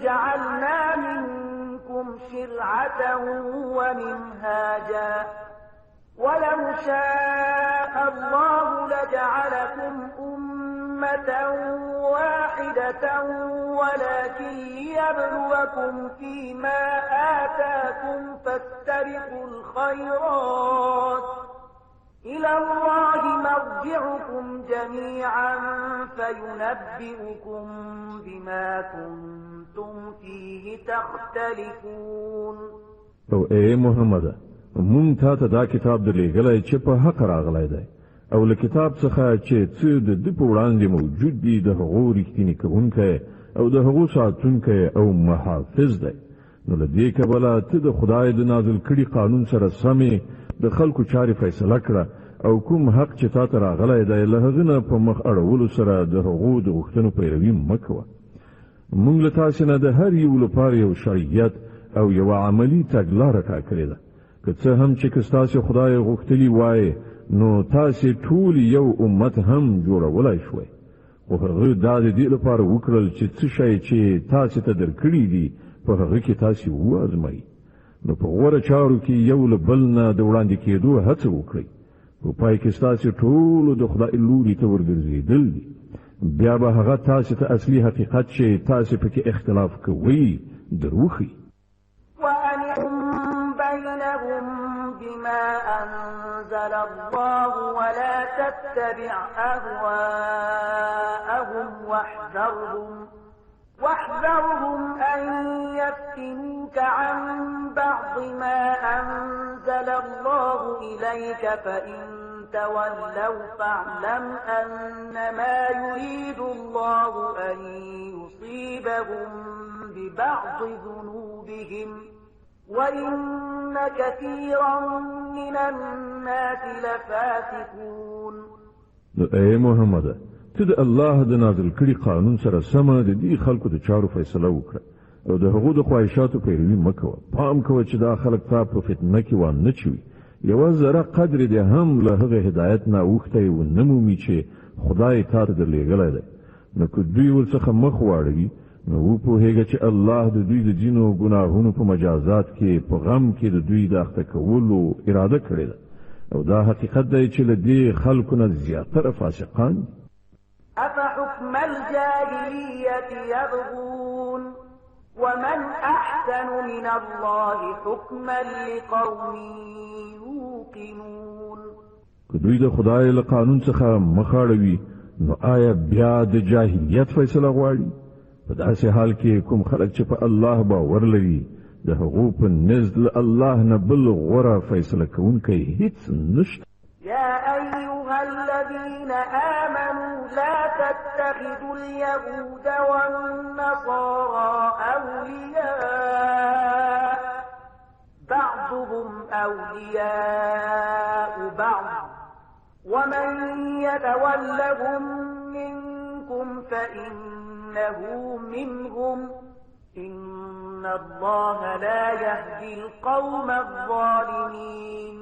جعلنا منكم شرعة ومنهاجا، ولو شاء الله لجعلكم أمة واحدة ولكن ليبلوكم فيما آتاكم فاستبقوا الخيرات، إلى الله مرجعكم جميعا فينبئكم بما كنتم فيه تختلفون. او اے محمد، مونږ ته دا کتاب درلېږلی چې په حق راغلی دی، او له کتاب څخه چې څه د ده په وړاندې موجود دي د هغو رښتینې کوونکی او د هغو ساتونکی او محافظ دی. نو له دې کبله ته د خدای د نازل کړي قانون سره سمې د خلکو چارې فیصله کړه، او کوم حق چې تا ته راغلی دی له هغه نه په مخ اړولو سره د هغو د غوښتنو پیروي مه کوه. مونږ له تاسې نه د هر یو لپاره یو شریعت او یو عملي تګلاره ټاکلې ده، که څه هم چې که ستاسې خدای غوښتلي وای نو تاسې ټول یو امت هم جوړولای شوئ، خو هغه دا د دې لپاره وکړل چې څه شی چې تاسې ته درکړي دي په هغه کې تاسې وازمایئ. نو په غوره چارو کې یو له بل نه د وړاندې کېدو هڅه وکړئ. په پای کې ستاسې ټولو د خدای لوري ته ورګرځېدل دي. بیا به هغه تاسې ته اصلي حقیقت چې تاسې پکې اختلاف کوئ دروخي. وأنحكم بينهم بما أنزل الله ولا تتبع أهواءهم واحذرهم أن يفتنوك عن بعض ما أنزل الله إليك فإن تولوا فاعلم أنما يريد الله أن يصيبهم ببعض ذنوبهم وإن كثيرا من الناس لفاسقون. اے محمد، ته د الله د نازل کړي قانون سره سم د دې خلکو د چارو فیصله وکړه او د هغو د خواهشاتو پیروي مکوه. پام کوه چې دا خلک تا په فتنه کې وانه چوي. یوه ذره قدر دې هم له هغه هدایت نه اوښتی ونه مومي چې خدای تا ته درلېږلی دی. نو که دوی ورڅخه مخ واړوي نو وپوهېږه چې الله د دوی د ځینو ګناهونو په مجازات کې په غم کې د دوی د اخته کولو اراده کړې ده، او دا حقیقت دی چې له دې خلکو نه زیاتره فاسقان دي. أفحكم الجاهلية يبغون ومن أحسن من الله حكما لقوم يوقنون. که دوی د خدای له قانون څخه مخاړوي نو آیا بیا د جاهلیت فیصله غواړي؟ په داسې حال کې کوم خلک چې په الله باور لري د هغو په نزد الله نه بل غوره فیصله کوونکی هیڅ نشته. يا أيها الذين آمنوا لا تتخذوا اليهود والنصارى أولياء بعضهم أولياء بعض ومن يتولهم منكم فإنه منهم إن الله لا يهدي القوم الظالمين.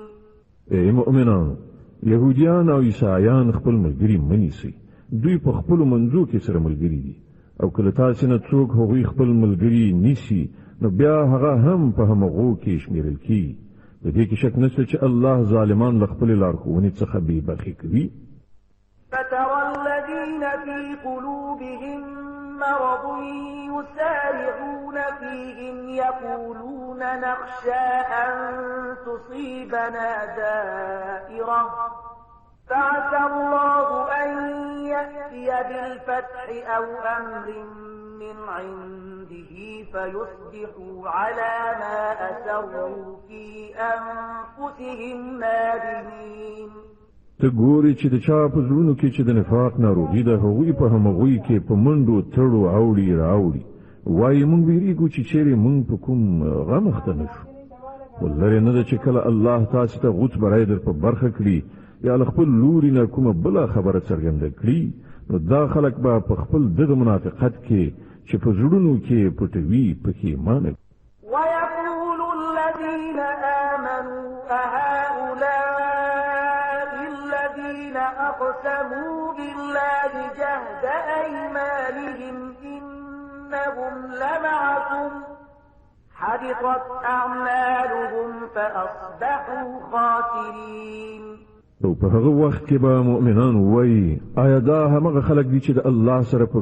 اے مؤمنان، يهوديان او عیسایان خپل ملګري منیسي. دوی په خپل منځو کې سره ملګري دي، او کله تاسو نه څوک هغوی خپل ملګري نیسي نو بیا هغه هم په همغو کې شمیرل کیږي. په دې کې شک نشته چې الله ظالمان له خپل لارښوونې څخه بې برخې کوي. فترى الذين في قلوبهم مرض يسارعون فيهم يقولون نخشى أن تصيبنا دائرة فعسى الله أن يأتي بالفتح أو أمر من عنده فيصبحوا على ما أسروا في أنفسهم نادمين. ته ګوري چې د چا په زړونو کې چې د نفاق ناروغي ده هغوی په همغوی کې په منډو تړو اوړي راوړي وایي موږ ویریږو چې چیرې موږ په کوم غم اخته نه شو. ولرې نه ده چې کله الله تاسو ته غوڅ بری در په برخه کړي یا له خپل لوري نه کومه بله خبره څرګنده کړي نو دا خلک به په خپل دغه منافقت کې چې په زړونو کې پټوي پښیمانه. ويقول الذين آمنوا أهؤلاء الذين أقسموا بالله جهد أيمانهم إنهم لمعكم حبطت أعمالهم فأصبحوا خاسرين. او په هغه وخت کې به مؤمنان وایي آیا دا همغه خلک دي چې د الله سره په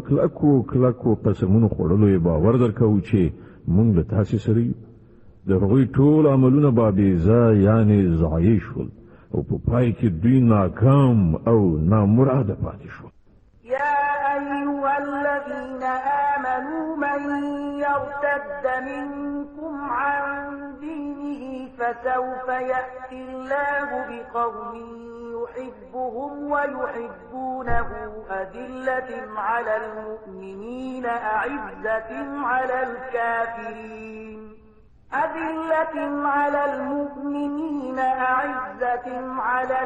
کلکو قسمونو خوړلو یې باور درکوو چې موږ له تاسې سره یو. د هغوی ټول عملونه به بېځایه یعنې ضایع شول او په پای کې دوی ناکام او نامراده پاتې شول. يا أيها الذين آمنوا من يرتد منكم عن دينه فسوف يأتي الله بقوم يحبهم ويحبونه أذلة على المؤمنين أعزة على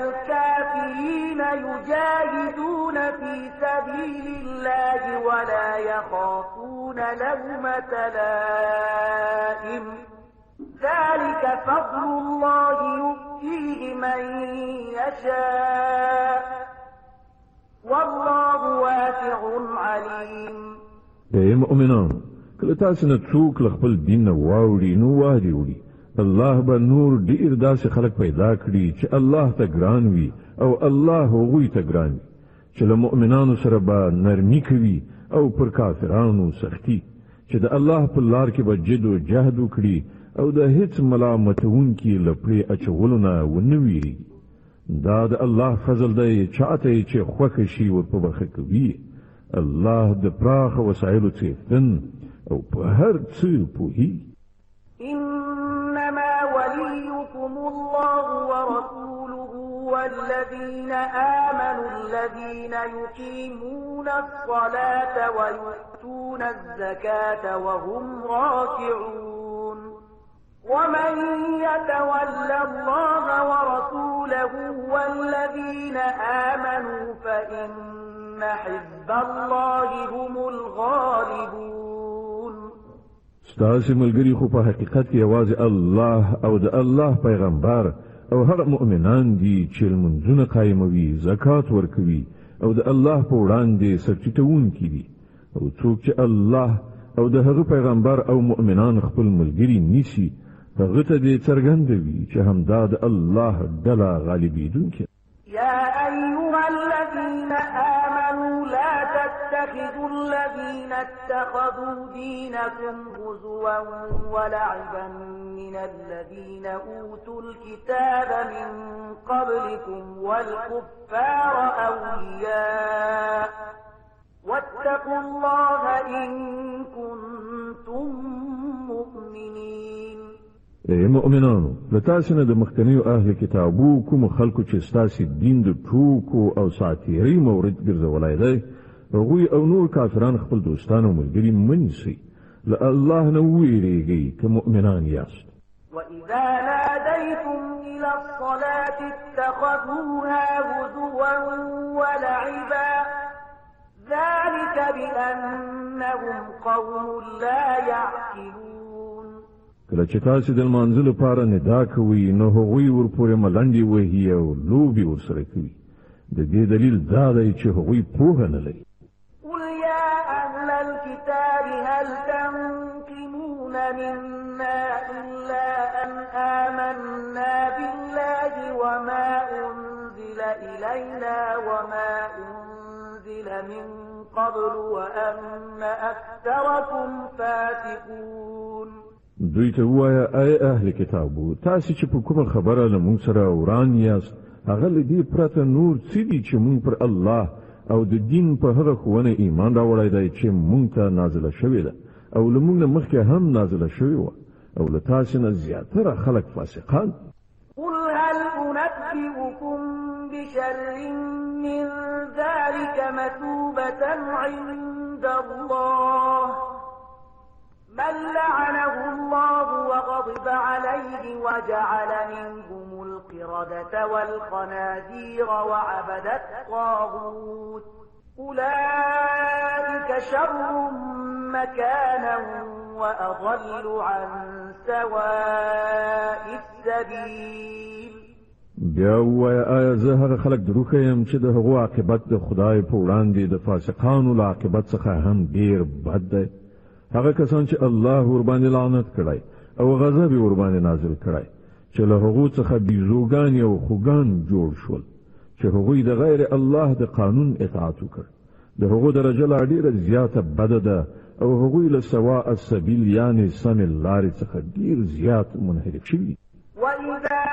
الكافرين يجاهدون في سبيل الله ولا يخافون لومة لائم ذلك فضل الله يؤتيه من يشاء والله واسع عليم. اے مؤمنان، کله تاسو نه څوک خپل دین واوړي نو وادي وړي، الله به نور ډیر داسې خلک پیدا کړي چې الله ته ګران وي او الله هغوی ته ګران وي، چې له مؤمنانو سره به نرمي کوي او پر کافرانو سختی، چې د الله په لار کې به جد او جهد وکړي او د هیڅ ملامتونکي لپړې اچولو نه ونه ویریږي. دا د الله فضل دی، چاته چې خوښ شي ورپه برخه کوي. الله د پراخ وسایلو څښتن او په هر څه پوهیږي. إنما وليكم الله ورسوله والذين آمنوا الذين يقيمون الصلاة ويؤتون الزكاة وهم راكعون ومن يتول الله ورسوله والذين آمنوا فإن حزب الله هم الغالبون. ستاسو ملګری خو په حقیقت کې یوازې الله او د الله پیغمبر او هر مؤمنان دي چې لمونځونه قایموي، زکات ورکوي او د الله په وړاندې سرچټونکي دي. او څوک چې الله او د هغه پیغمبر او مؤمنان خپل ملګری نیسي، هغه ته دې څرګندوي چې همدا د الله ډله غالبېدونکې. يا أيها الذين آمنوا لا تتخذوا الذين اتخذوا دينكم هزوا ولعبا من الذين أوتوا الكتاب من قبلكم والكفار أولياء واتقوا الله إن كنتم مؤمنين. اے مؤمنانو، لتاسو نه د مخکنیو اهل کتابو کوم خلکو چې ستاسو دین د ټوکو او ساتیري مورد ګرځولای دی، هغوی او نور کافران خپل دوستان او ملګري منسي. له الله نه ویریږئ که مؤمنان یاست. وإذا ناديتم إلى الصلاة اتخذوها هزوا ولعبا ذلك بأنهم قوم لا يعقلون. کله چې تاسو د لمانځه لپاره ندا کوئ نو هغوی ورپورې ملنډې وهي او لوبې ورسره کوي. د دې دلیل دا دی چې هغوی پوهه نه لري. قل يا أهل الكتاب هل تنقمون منا إلا أن آمنا بالله وما أنزل إلينا وما أنزل من قبل وأن أكثركم فاسقون. دوی ته وایا ای اهل کتابو، تاسو چې په کومه خبره له موږ سره وران یاست، هغه له دې پرته نور څه دي چې موږ پر الله او د دین په هغه ښوونه ایمان راوړی دی چې موږ ته نازله شوې ده او له موږ نه مخکې هم نازله شوې وه، او له تاسو نه زیاتره خلک فاسقان. قل هل أنبئكم بشر من ذلك مثوبة عند الله من لعنه الله وغضب عليه وجعل منهم القردة والخنازير وعبد الطاغوت أولئك شر مكانا وأضل عن سواء السبيل. بیا وایا آیا زه هغه خلک دروغ یم چې د هغو عاقبت د خدای په وړاندې د فاسقانو له عاقبت څخه هم ډیر بد دی؟ هغه کسان چې الله ورباندې لعنت کړی او غضب ورباندې نازل کړی، چې له هغو څخه بیزوګان او خوګان جوړ شول، چې هغوی د غیر الله د قانون اطاعت وکړ. د هغو درجه لا ډیره زیاته بده ده او هغوی له سواء السبیل یعنی سم لارې څخه ډیر زیات منحرف شوي. وإذا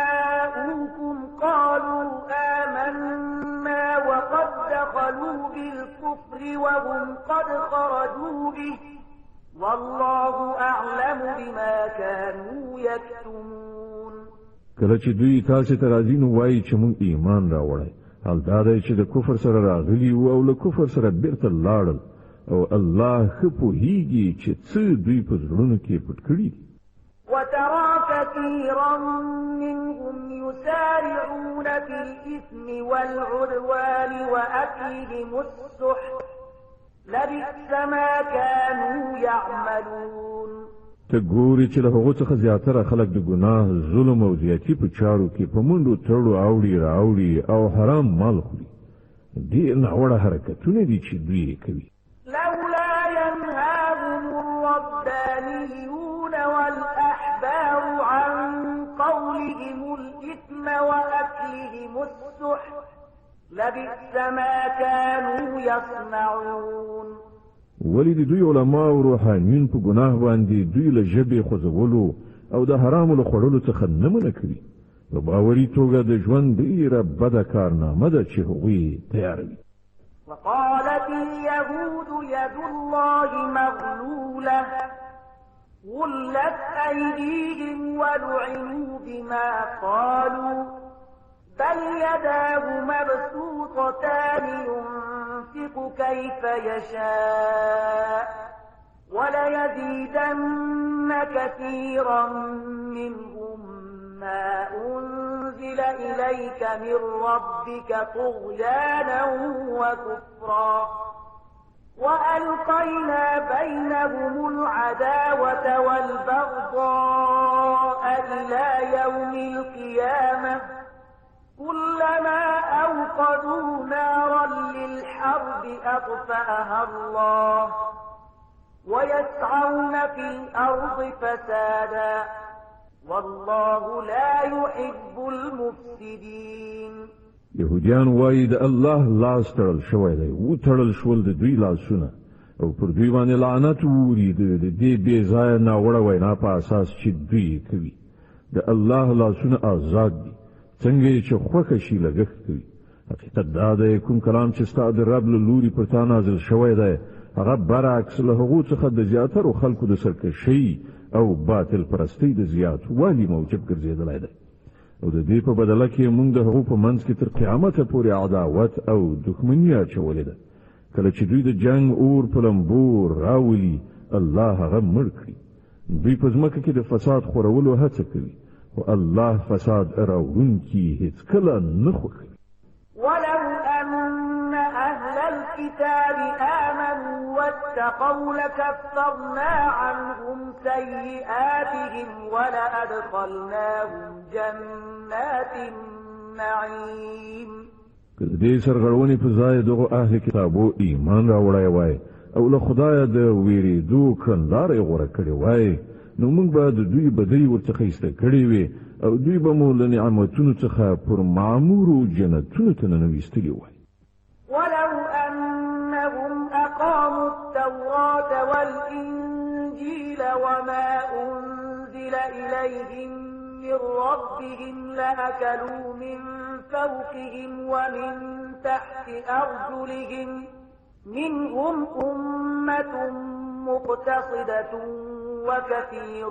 جاءوكم قالوا آمنا وقد دخلوا بالكفر وهم قد خرجوا به والله أعلم بما كانوا يكتمون. کله چې دوی تاسو ته راځي نو وایي چې موږ ایمان راوړی، حال دا دی چې د کفر سره راغلي وو او له کفر سره بیرته لاړل، او الله ښه پوهیږي چې څه دوی په زړونو کې پټ کړي دي. وترى كثيرا منهم يسارعون في الإثم والعدوان وأكلهم السحت لبئس ما كانوا يعملون. ته ګوري چې له هغو څخه زیاتره خلک د ګناه ظلم او زیاتی په چارو کې په منډو تړلو راوړي او حرام مال خوري ډېر ناوړه حرکتونه دي چې دوی کوي لولا ينهاهم الربانيون والأحبار عن قولهم الإثم وأكلهم السحت لبئس ما كانوا يصنعون ولی د دوی علما او روحانیون په ګناه باندې دوی له ژبې خوځولو او د حرامو له خوړلو څخه نه منع کوي په باوري توګه د ژوند ډېره بده کارنامه ده چې هغوی تیاروي وقالت اليهود يد الله مغلولة غلت أيديهم ولعنوا بما قالوا بل يداه مبسوطتان ينفق كيف يشاء وليزيدن كثيرا منهم ما أنزل إليك من ربك طغيانا وكفرا وألقينا بينهم العداوة والبغضاء إلى يوم القيامة كلما أوقدوا نارا للحرب أطفأها الله ويسعون في الأرض فسادا والله لا يحب المفسدين يهوديان وایي د الله لاس تړل شوی دی و تړل شول د دوی لاسونه او پر دوی باندې لعنت ووري د دې بې ځایه ناوړه وینا په اساس چې دوی کوي د الله لاسونه آزاد دي څنګه چې خوښه شي لګښت کوي حقیقت دا دی کوم کلام چې ستا د رب له لوري پر تا نازل شوی دی هغه برعکس له هغو څخه د زیاترو خلکو د سرکشۍ او باطل پرستی د زیات والی موجب ګرځېدلی دی او د دې په بدله کې موږ د هغو په منځ کې تر قیامته پورې عداوت او دښمني اچولې ده کله چې دوی د جنگ اور په لمبو راولي الله هغه مړ کړي دوی په ځمکه کې د فساد خورولو هڅه کوي خو الله فساد راوړونکي هیڅکله نه خوښوي ولو أن أهل الكتاب آمنوا واتقوا لكفرنا عنهم سيئاتهم ولأدخلناهم جنات النعيم که دې سرغړونې په ځای دغه اهل کتابو ایمان راوړی وای او له خدایه د ویریدو کړندارې غوره کړې وای نو موږ به د دوی بدۍ ورڅخه ایسته کړې وي او دوی به مو له نعمتونو څخه پر معمورو جنتونو ته ننویستلي وای ولو أنهم أقاموا التوراة والإنجيل وما أنزل إليهم من ربهم لأكلوا من فوقهم ومن تحت أرجلهم منهم أمة مقتصدة وكثير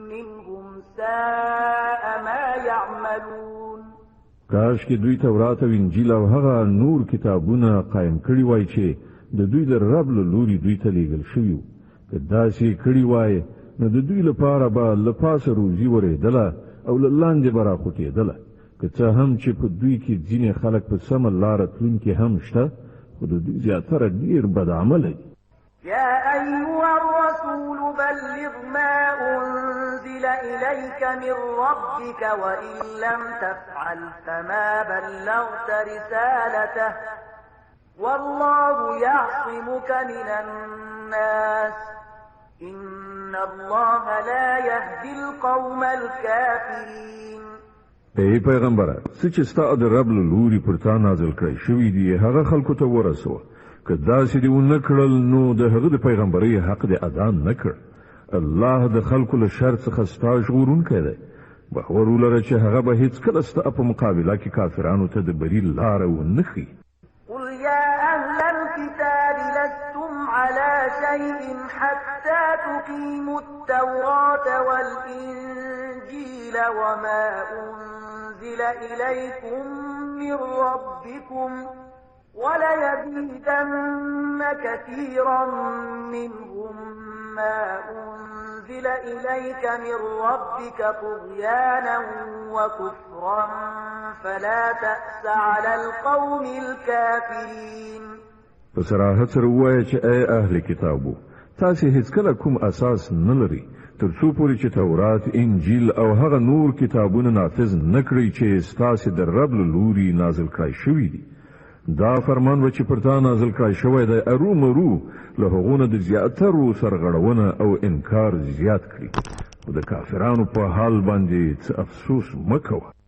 منهم ساء ما يعملون کاش کې دوی تورات او انجیل او هغه نور کتابونه قائم کړی وای چې د دوی د رب له لوري دوی ته لیږل شوي وو که داسې کړي وای نو د دوی لپاره به له پاسه روزي ورېدله او له لاندې به راخوټېدله که څه هم چې په دوی کې ځینې خلک په سمه لاره تلونکي هم شته خو د دوی زیاتره ډېر بدعمله دي يا أيها الرسول بلغ ما أنزل إليك من ربك وإن لم تفعل فما بلغت رسالته والله يعصمك من الناس إن الله لا يهدي القوم الكافرين ای پیغمبره څه چې ستا د رب له لوري پر تا نازل کړی شوي دي هغه خلکو ته ورسوه که داسې دې ونه کړل نو د هغه د پیغمبرۍ حق دې ادا نه کړ الله د خلکو له شر څخه ستا ژغورونکی دی باور ولره چې هغه به هیڅکله ستا په مقابله کې کافرانو ته د بري لاره ونه ښیي قل يا أهل الكتاب لستم على شيء حتى تقيموا التوراة والإنجيل وما أنزل إليكم من ربكم وليزيدن كثيرا منهم ما أنزل إليك من ربك طغيانا وكفرا فلا تأس على القوم الكافرين په صراحت سره وایي چې ای اهل کتابو تاسو هیڅکله کوم اساس نه لري تر څو پورې چې تورات انجیل او هغه نور کتابونه نافذ نکړي چې ستاسو د رب له لوري نازل کړای شوی دي دا فرمان و چې پر تا نازل کړای شوی دی ارومرو له هغونه د زیاترو سرغړونه او انکار زیات کړي د کافرانو په حال باندې څه افسوس مکوه